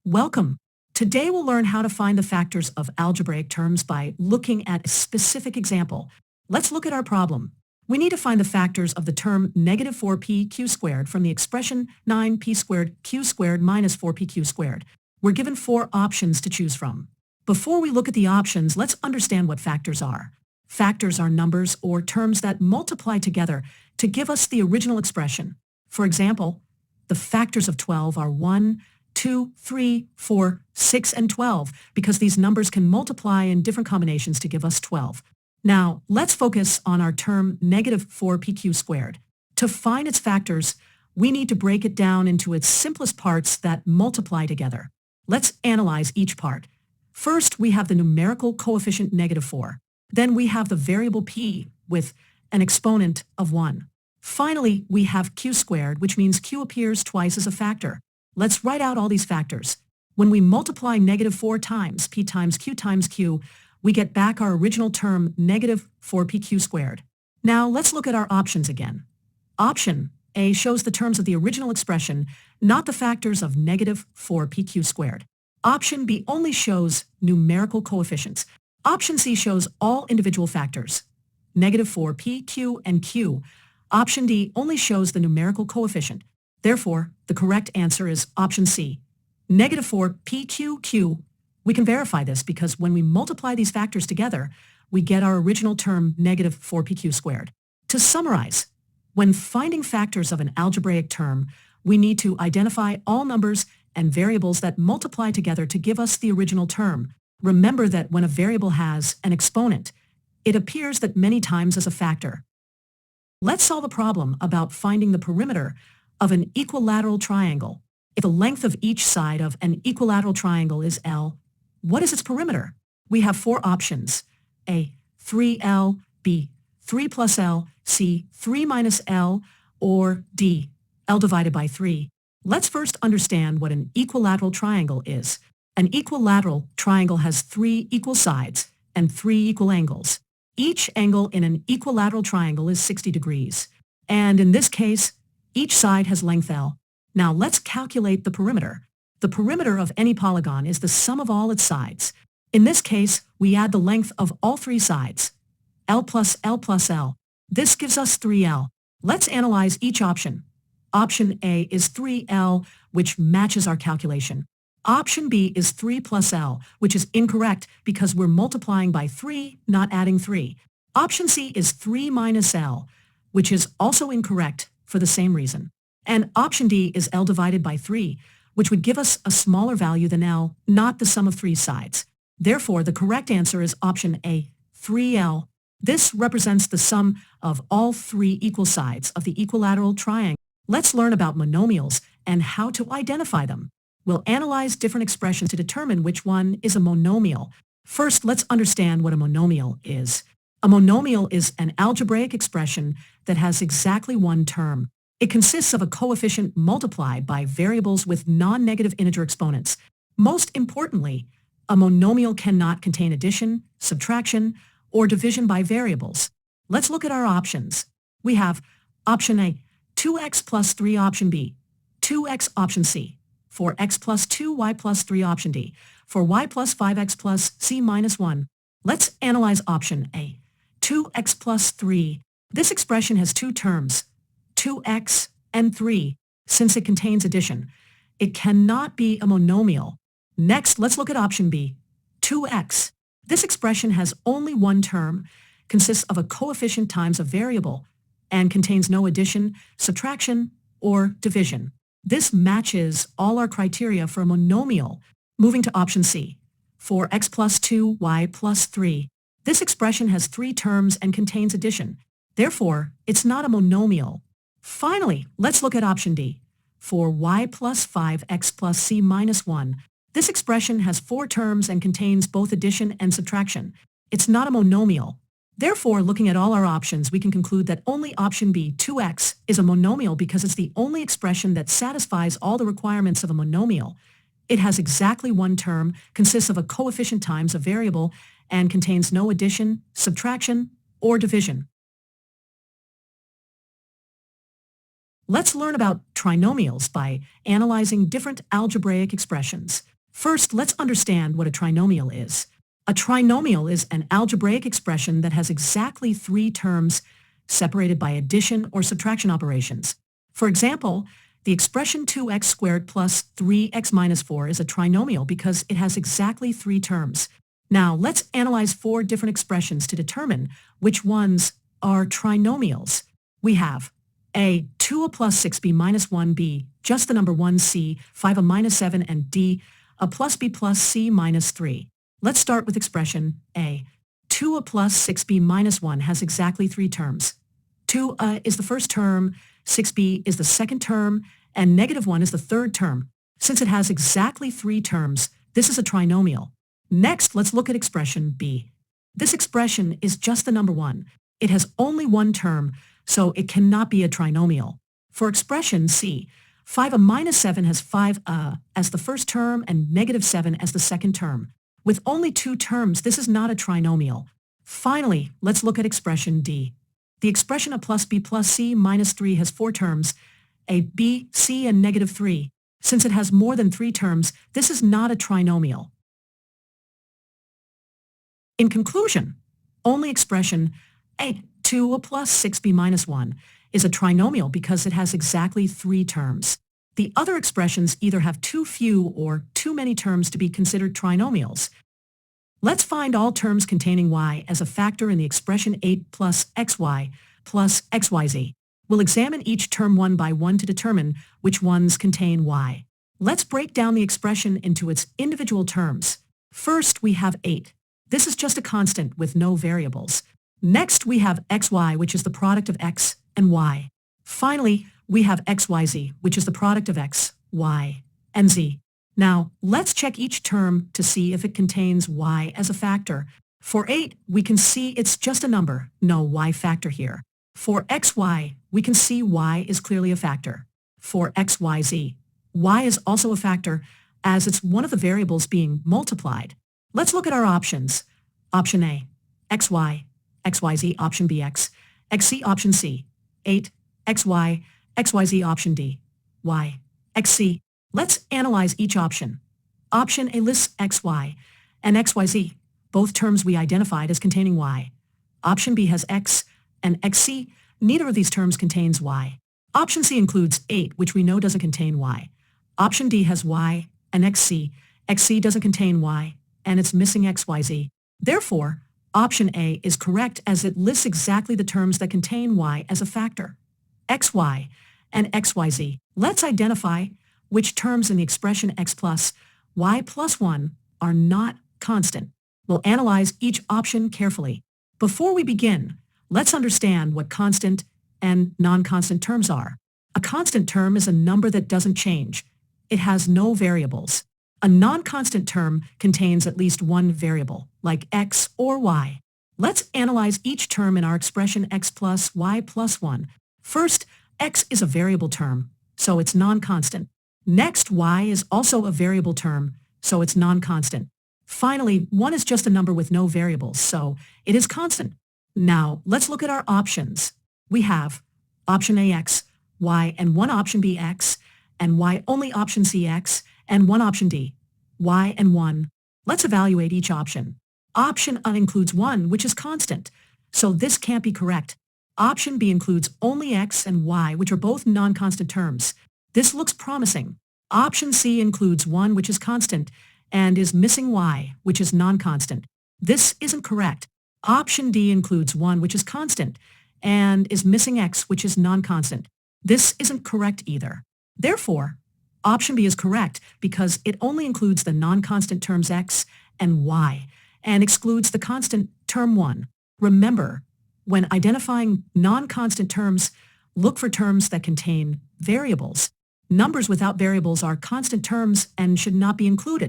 Welcome. Today we'll learn how to find the factors of algebraic terms by looking at a specific example. Let's look at our problem. We need to find the factors of the term negative 4p q squared from the expression 9p squared q squared minus 4p q squared. We're given four options to choose from. Before we look at the options, let's understand what factors are. Factors are numbers or terms that multiply together to give us the original expression. For example, the factors of 12 are 1, 2, 3, 4, 6, and 12 because these numbers can multiply in different combinations to give us 12. Now, let's focus on our term negative 4pq squared. To find its factors, we need to break it down into its simplest parts that multiply together. Let's analyze each part. First, we have the numerical coefficient negative 4. Then we have the variable p with an exponent of 1. Finally, we have q squared, which means q appears twice as a factor. Let's write out all these factors. When we multiply negative 4 times p times q, we get back our original term negative 4pq squared. Now let's look at our options again. Option A shows the terms of the original expression, not the factors of negative 4pq squared. Option B only shows numerical coefficients. Option C shows all individual factors, negative 4p, q, and q. Option D only shows the numerical coefficient. Therefore, the correct answer is option C, negative 4p, q. We can verify this because when we multiply these factors together, we get our original term negative 4pq squared. To summarize, when finding factors of an algebraic term, we need to identify all numbers and variables that multiply together to give us the original term. Remember that when a variable has an exponent, it appears that many times as a factor. Let's solve a problem about finding the perimeter of an equilateral triangle. If the length of each side of an equilateral triangle is L, what is its perimeter? We have four options. A, 3L, B, 3 plus L, C, 3 minus L, or D, L divided by 3. Let's first understand what an equilateral triangle is. An equilateral triangle has 3 equal sides and 3 equal angles. Each angle in an equilateral triangle is 60 degrees. And in this case, each side has length L. Now let's calculate the perimeter. The perimeter of any polygon is the sum of all its sides. In this case, we add the length of all 3 sides, L plus L plus L. This gives us 3L. Let's analyze each option. Option A is 3L, which matches our calculation. Option B is 3 plus L, which is incorrect because we're multiplying by 3, not adding 3. Option C is 3 minus L, which is also incorrect for the same reason. And option D is L divided by 3, which would give us a smaller value than L, not the sum of 3 sides. Therefore, the correct answer is option A, 3L. This represents the sum of all 3 equal sides of the equilateral triangle. Let's learn about monomials and how to identify them. We'll analyze different expressions to determine which one is a monomial. First, let's understand what a monomial is. A monomial is an algebraic expression that has exactly one term. It consists of a coefficient multiplied by variables with non-negative integer exponents. Most importantly, a monomial cannot contain addition, subtraction, or division by variables. Let's look at our options. We have option A, 2x plus 3 option B, 2x option C, 4x plus 2y plus 3 option D, 4y plus 5x plus C minus 1. Let's analyze option A, 2x plus 3. This expression has two terms, 2x and 3, since it contains addition. It cannot be a monomial. Next, let's look at option B, 2x. This expression has only one term, consists of a coefficient times a variable, and contains no addition, subtraction, or division. This matches all our criteria for a monomial. Moving to option C, 4x plus 2y plus 3. This expression has 3 terms and contains addition. Therefore, it's not a monomial. Finally, let's look at option D, 4y plus 5x plus C minus 1. This expression has 4 terms and contains both addition and subtraction. It's not a monomial. Therefore, looking at all our options, we can conclude that only option B, 2x, is a monomial because it's the only expression that satisfies all the requirements of a monomial. It has exactly one term, consists of a coefficient times a variable, and contains no addition, subtraction, or division. Let's learn about trinomials by analyzing different algebraic expressions. First, let's understand what a trinomial is. A trinomial is an algebraic expression that has exactly three terms separated by addition or subtraction operations. For example, the expression 2x squared plus 3x minus 4 is a trinomial because it has exactly three terms. Now, let's analyze four different expressions to determine which ones are trinomials. We have A, 2a plus 6b minus 1b, just the number 1c, 5a minus 7, and D, a plus b plus c minus 3. Let's start with expression A. 2a plus 6b minus 1 has exactly three terms. 2a is the first term, 6b is the second term, and negative 1 is the third term. Since it has exactly three terms, this is a trinomial. Next, let's look at expression B. This expression is just the number 1. It has only one term, so it cannot be a trinomial. For expression C, 5a minus 7 has 5a as the first term and negative 7 as the second term. With only two terms, this is not a trinomial. Finally, let's look at expression D. The expression a plus b plus c minus 3 has four terms, a, b, c, and negative 3. Since it has more than three terms, this is not a trinomial. In conclusion, only expression A, 2a plus 6b minus 1 is a trinomial because it has exactly three terms. The other expressions either have too few or too many terms to be considered trinomials. Let's find all terms containing y as a factor in the expression 8 plus xy plus xyz. We'll examine each term one by one to determine which ones contain y. Let's break down the expression into its individual terms. First, we have 8. This is just a constant with no variables. Next, we have xy, which is the product of x and y. Finally, we have xyz, which is the product of x, y, and z. Now, let's check each term to see if it contains y as a factor. For 8, we can see it's just a number, no y factor here. For xy, we can see y is clearly a factor. For xyz, y is also a factor as it's one of the variables being multiplied. Let's look at our options. Option A, xy, xyz, option B, x, xc, option C, 8, xy, xyz, option D, y, xc. Let's analyze each option. Option A lists xy and xyz, both terms we identified as containing y. Option B has x and xc, neither of these terms contains y. Option C includes 8, which we know doesn't contain y. Option D has y and xc doesn't contain y, and it's missing xyz. Therefore, option A is correct as it lists exactly the terms that contain y as a factor, xy and xyz. Let's identify which terms in the expression x plus y plus 1 are not constant. We'll analyze each option carefully. Before we begin, let's understand what constant and non-constant terms are. A constant term is a number that doesn't change. It has no variables. A non-constant term contains at least one variable, like x or y. Let's analyze each term in our expression x plus y plus 1. First, x is a variable term, so it's non-constant. Next, y is also a variable term, so it's non-constant. Finally, 1 is just a number with no variables, so it is constant. Now, let's look at our options. We have option A x, y, and one option B x, and y only option C x, and one option D, y and 1. Let's evaluate each option. Option A includes 1, which is constant, so this can't be correct. Option B includes only x and y, which are both non-constant terms. This looks promising. Option C includes 1, which is constant, and is missing y, which is non-constant. This isn't correct. Option D includes 1, which is constant, and is missing x, which is non-constant. This isn't correct either. Therefore, option B is correct because it only includes the non-constant terms x and y, and excludes the constant term 1. Remember, when identifying non-constant terms, look for terms that contain variables. Numbers without variables are constant terms and should not be included.